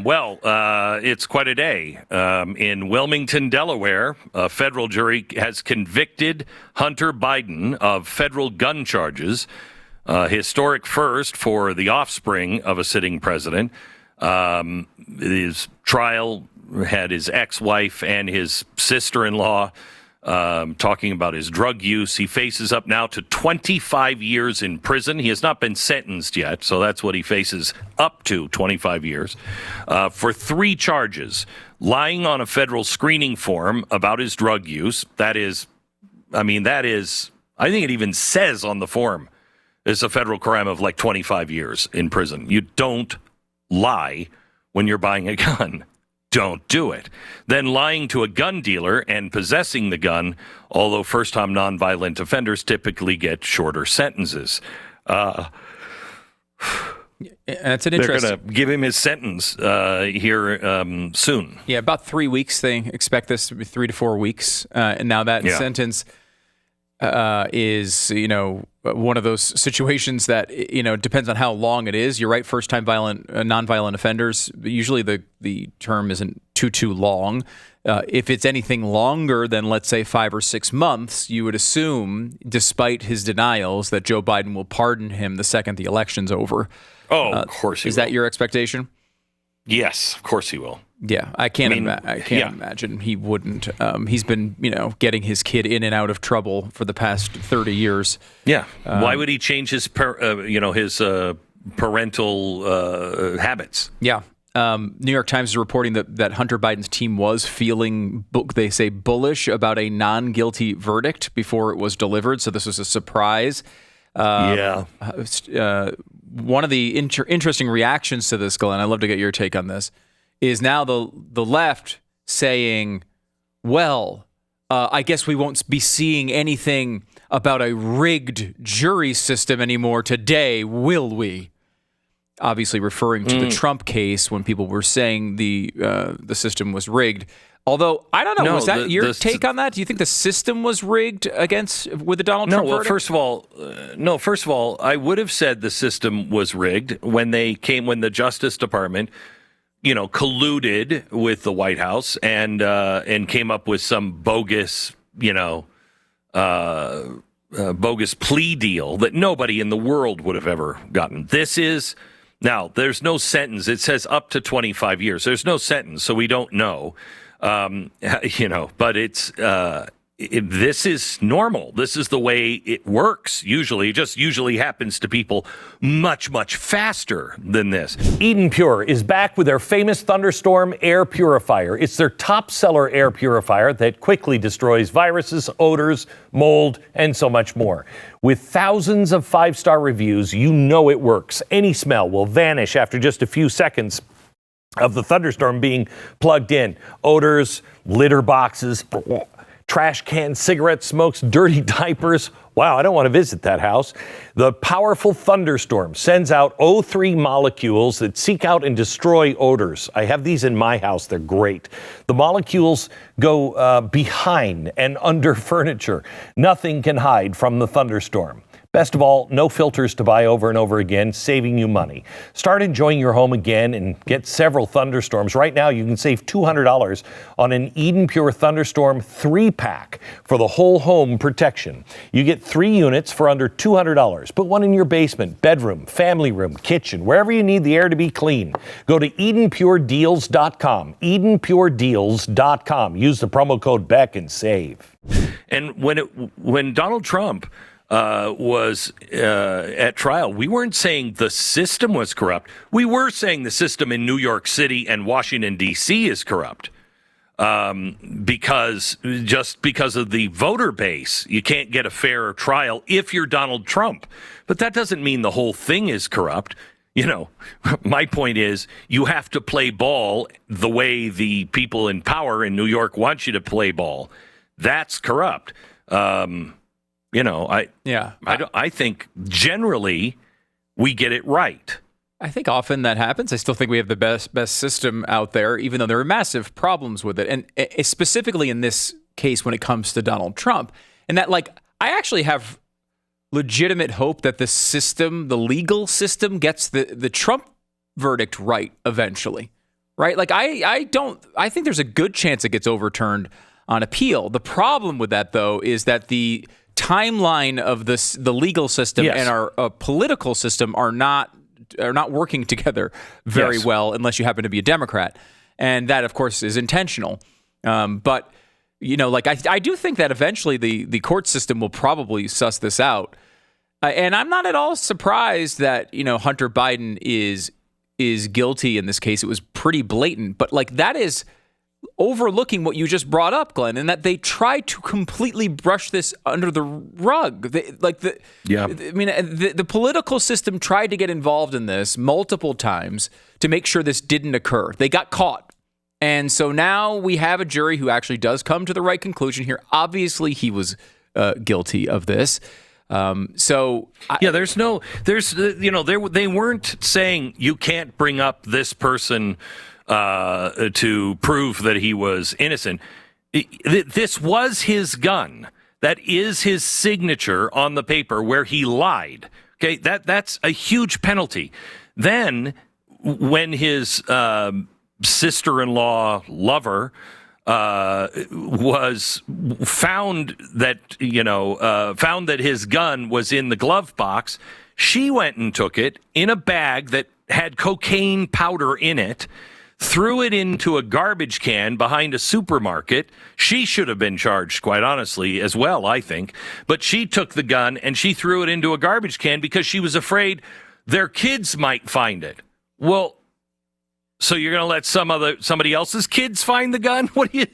It's quite a day. In Wilmington, Delaware, a federal jury has convicted Hunter Biden of federal gun charges. Historic first for the offspring of a sitting president. His trial had his ex-wife and his sister-in-law talking about his drug use. He faces up now to 25 years in prison. He has not been sentenced yet, so that's what he faces, up to 25 years, for 3 charges. Lying on a federal screening form about his drug use. I think it even says on the form, it's a federal crime of like 25 years in prison. You don't lie when you're buying a gun. Don't do it. Then lying to a gun dealer and possessing the gun, although first-time nonviolent offenders typically get shorter sentences. That's an interesting. They're going to give him his sentence here soon. Yeah, about 3 weeks. They expect this to be 3 to 4 weeks. And now that sentence is, one of those situations that, depends on how long it is. You're right, first-time nonviolent offenders, usually the term isn't too long. If it's anything longer than, let's say, 5 or 6 months, you would assume, despite his denials, that Joe Biden will pardon him the second the election's over. Oh, of course he will. Is that your expectation? Yes, of course he will. Yeah, I can't imagine he wouldn't. He's been, getting his kid in and out of trouble for the past 30 years. Yeah. Why would he change his parental habits? Yeah. New York Times is reporting that Hunter Biden's team was feeling, they say, bullish about a non-guilty verdict before it was delivered. So this was a surprise. One of the interesting reactions to this, Glenn, I'd love to get your take on this, is now the left saying, I guess we won't be seeing anything about a rigged jury system anymore today, will we? Obviously referring to the Trump case when people were saying the system was rigged. Although, I don't know, was that your take on that? Do you think the system was rigged with the Donald Trump verdict? First of all, I would have said the system was rigged when the Justice Department colluded with the White House and came up with some bogus plea deal that nobody in the world would have ever gotten. Now, there's no sentence. It says up to 25 years. There's no sentence, so we don't know. But this is normal. This is the way it works usually. It just usually happens to people much, much faster than this. Eden Pure is back with their famous Thunderstorm air purifier. It's their top seller air purifier that quickly destroys viruses, odors, mold, and so much more. With thousands of 5-star reviews, you know it works. Any smell will vanish after just a few seconds of the Thunderstorm being plugged in. Odors, litter boxes, trash cans, cigarette smokes, dirty diapers. Wow, I don't want to visit that house. The powerful Thunderstorm sends out O3 molecules that seek out and destroy odors. I have these in my house. They're great. The molecules go behind and under furniture. Nothing can hide from the Thunderstorm. Best of all, no filters to buy over and over again, saving you money. Start enjoying your home again and get several Thunderstorms. Right now, you can save $200 on an Eden Pure Thunderstorm 3-pack for the whole home protection. You get 3 units for under $200. Put one in your basement, bedroom, family room, kitchen, wherever you need the air to be clean. Go to EdenPureDeals.com, EdenPureDeals.com. Use the promo code Beck and save. And when Donald Trump was at trial, we weren't saying the system was corrupt. We were saying the system in New York City and Washington, D.C. is corrupt because of the voter base. You can't get a fair trial if you're Donald Trump. But that doesn't mean the whole thing is corrupt. My point is you have to play ball the way the people in power in New York want you to play ball. That's corrupt. I think generally we get it right. I think often that happens. I still think we have the best system out there, even though there are massive problems with it. And specifically in this case, when it comes to Donald Trump, and that, I actually have legitimate hope that the system, the legal system, gets the Trump verdict right eventually. right? Like I think there's a good chance it gets overturned on appeal. The problem with that, though, is that the timeline of the legal system and our political system are not working together very well unless you happen to be a Democrat. And that, of course, is intentional. But, I do think that eventually the court system will probably suss this out. And I'm not at all surprised that, Hunter Biden is guilty in this case. It was pretty blatant. But, that is overlooking what you just brought up, Glenn, and that they try to completely brush this under the rug. The political system tried to get involved in this multiple times to make sure this didn't occur. They got caught. And so now we have a jury who actually does come to the right conclusion here. Obviously, he was guilty of this. They weren't saying you can't bring up this person to prove that he was innocent. This was his gun. That is his signature on the paper where he lied. Okay, that's a huge penalty. Then, when his sister-in-law lover was found that his gun was in the glove box, she went and took it in a bag that had cocaine powder in it, threw it into a garbage can behind a supermarket. She should have been charged, quite honestly, as well, I think. But she took the gun and she threw it into a garbage can because she was afraid their kids might find it. Well, so you're going to let somebody else's kids find the gun? What do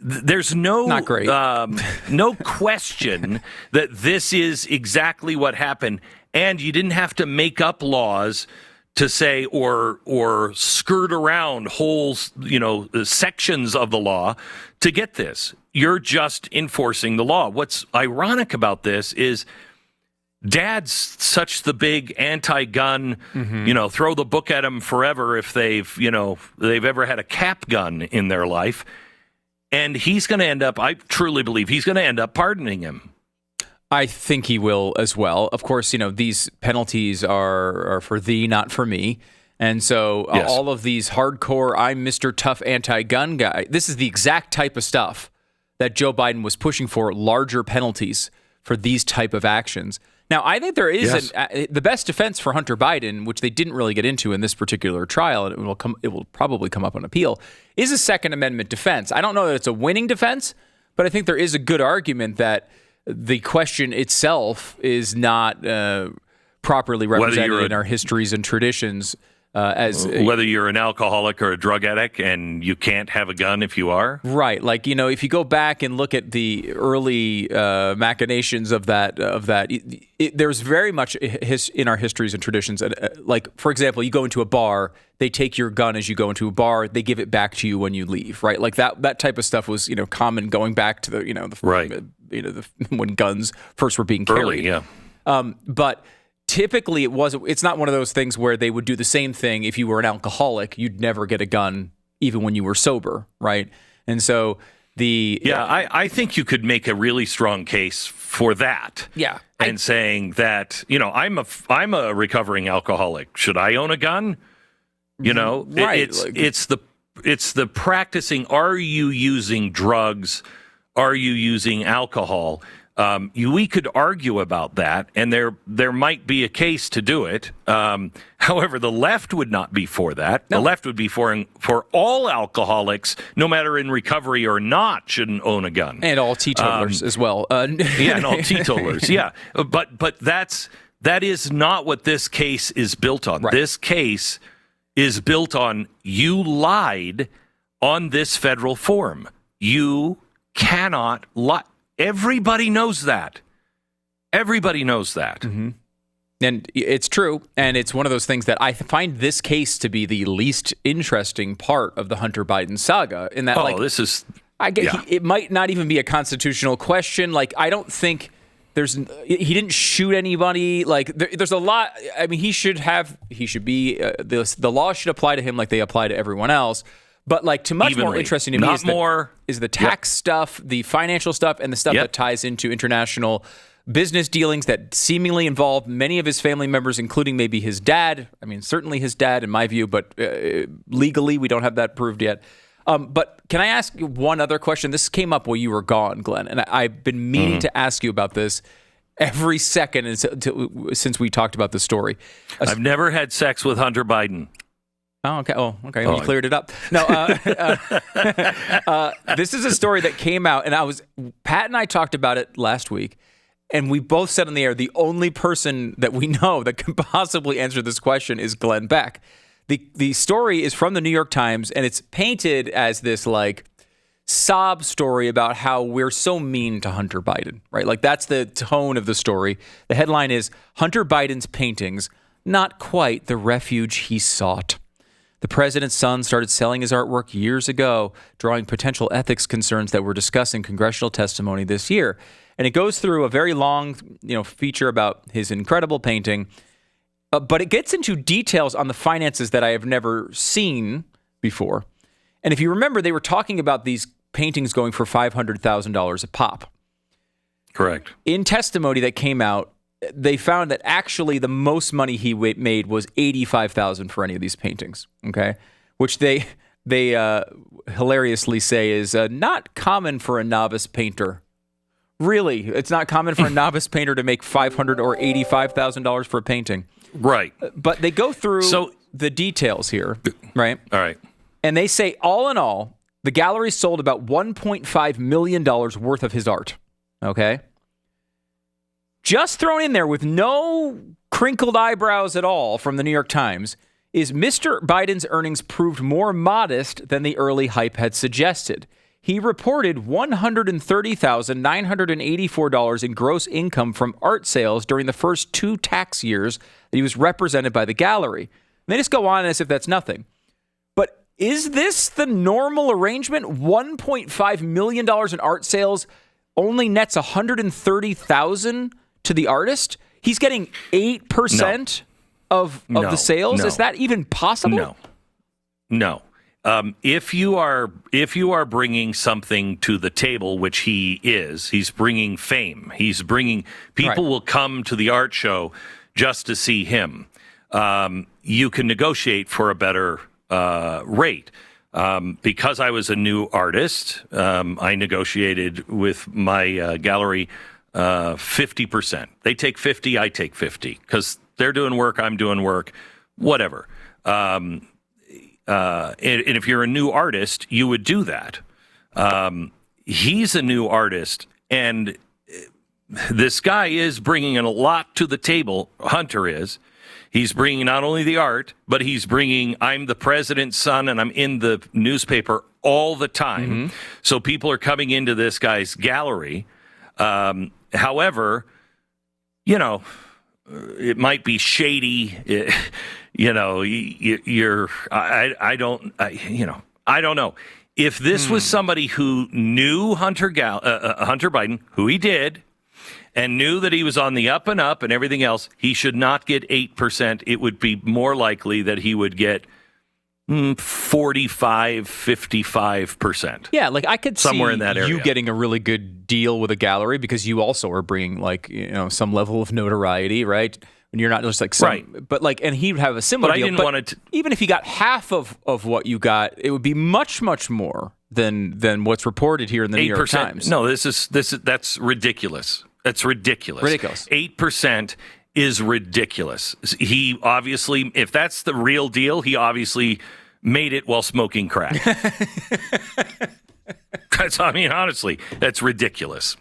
there's not great. No question that this is exactly what happened. And you didn't have to make up laws to say or skirt around whole sections of the law to get this. You're just enforcing the law. What's ironic about this is Dad's such the big anti-gun, throw the book at them forever if they've ever had a cap gun in their life. And he's going to end up, I truly believe he's going to end up pardoning him. I think he will as well. Of course, these penalties are for thee, not for me. And so all of these hardcore, I'm Mr. Tough anti-gun guy, this is the exact type of stuff that Joe Biden was pushing for, larger penalties for these type of actions. Now, I think there is the best defense for Hunter Biden, which they didn't really get into in this particular trial, and it will probably come up on appeal, is a Second Amendment defense. I don't know that it's a winning defense, but I think there is a good argument that the question itself is not properly represented in our histories and traditions. Whether you're an alcoholic or a drug addict and you can't have a gun if you are. Right. Like, if you go back and look at the early machinations of that, there's very much in our histories and traditions. Like, for example, you go into a bar, they take your gun as you go into a bar, they give it back to you when you leave, right? Like that type of stuff was, common going back to when guns first were being carried. Early, yeah. But typically, it's not one of those things where they would do the same thing if you were an alcoholic. You'd never get a gun even when you were sober, right? And so I think you could make a really strong case for that. Yeah. And saying that, I'm a recovering alcoholic. Should I own a gun? Right. It's the practicing. Are you using drugs? Are you using alcohol? We could argue about that, and there might be a case to do it. However, the left would not be for that. No. The left would be for all alcoholics, no matter in recovery or not, shouldn't own a gun. And all teetotalers as well. And all teetotalers, yeah. But that is not what this case is built on. Right. This case is built on you lied on this federal form. You cannot lie. Everybody knows that. Everybody knows that. Mm-hmm. And it's true. And it's one of those things that I find this case to be the least interesting part of the Hunter Biden saga. In that, it might not even be a constitutional question. Like, I don't think he didn't shoot anybody. Like, there's a lot. I mean, the law should apply to him like they apply to everyone else. But much more interesting to me is the tax stuff, the financial stuff, and the stuff that ties into international business dealings that seemingly involve many of his family members, including maybe his dad. I mean, certainly his dad, in my view, but legally we don't have that proved yet. But can I ask you one other question? This came up while you were gone, Glenn, and I've been meaning to ask you about this every second since we talked about the story. I've never had sex with Hunter Biden. Oh, okay. Oh, okay. You cleared it up. No, this is a story that came out, and Pat and I talked about it last week, and we both said on the air, the only person that we know that can possibly answer this question is Glenn Beck. The story is from the New York Times, and it's painted as this like sob story about how we're so mean to Hunter Biden, right? Like that's the tone of the story. The headline is Hunter Biden's paintings, not quite the refuge he sought. The president's son started selling his artwork years ago, drawing potential ethics concerns that were discussed in congressional testimony this year. And it goes through a very long, feature about his incredible painting, but it gets into details on the finances that I have never seen before. And if you remember, they were talking about these paintings going for $500,000 a pop. Correct. In testimony that came out, they found that actually the most money he made was $85,000 for any of these paintings. Okay, which they hilariously say is not common for a novice painter. Really, it's not common for a novice painter to make $500,000 or $85,000 for a painting. Right. But they go through the details here, right? All right. And they say, all in all, the gallery sold about $1.5 million worth of his art. Okay. Just thrown in there with no crinkled eyebrows at all from the New York Times is Mr. Biden's earnings proved more modest than the early hype had suggested. He reported $130,984 in gross income from art sales during the first 2 tax years that he was represented by the gallery. And they just go on as if that's nothing. But is this the normal arrangement? $1.5 million in art sales only nets $130,000 to the artist? He's getting 8% of the sales? No. Is that even possible? No. If you are bringing something to the table, which he's bringing fame. He's bringing people will come to the art show just to see him. You can negotiate for a better rate. Because I was a new artist, I negotiated with my gallery 50%. They take 50, I take 50 because they're doing work, I'm doing work, whatever. And if you're a new artist, you would do that. He's a new artist, and this guy is bringing a lot to the table. Hunter is. He's bringing not only the art, but he's bringing, I'm the president's son, and I'm in the newspaper all the time. Mm-hmm. So people are coming into this guy's gallery. However, it might be shady. I don't know. If this was somebody who knew Hunter Biden, who he did, and knew that he was on the up and up and everything else, he should not get 8%. It would be more likely that he would get 45, 55%. Yeah, like I could somewhere see in that area. You getting a really good deal with a gallery because you also are bringing some level of notoriety, right? And you're not just like right. But and he would have a similar deal. I didn't want to. Even if he got half of what you got, it would be much, much more than what's reported here in the 8%. New York Times. No, that's ridiculous. That's ridiculous. 8% is ridiculous. He obviously, if that's the real deal, he obviously made it while smoking crack. Honestly, that's ridiculous.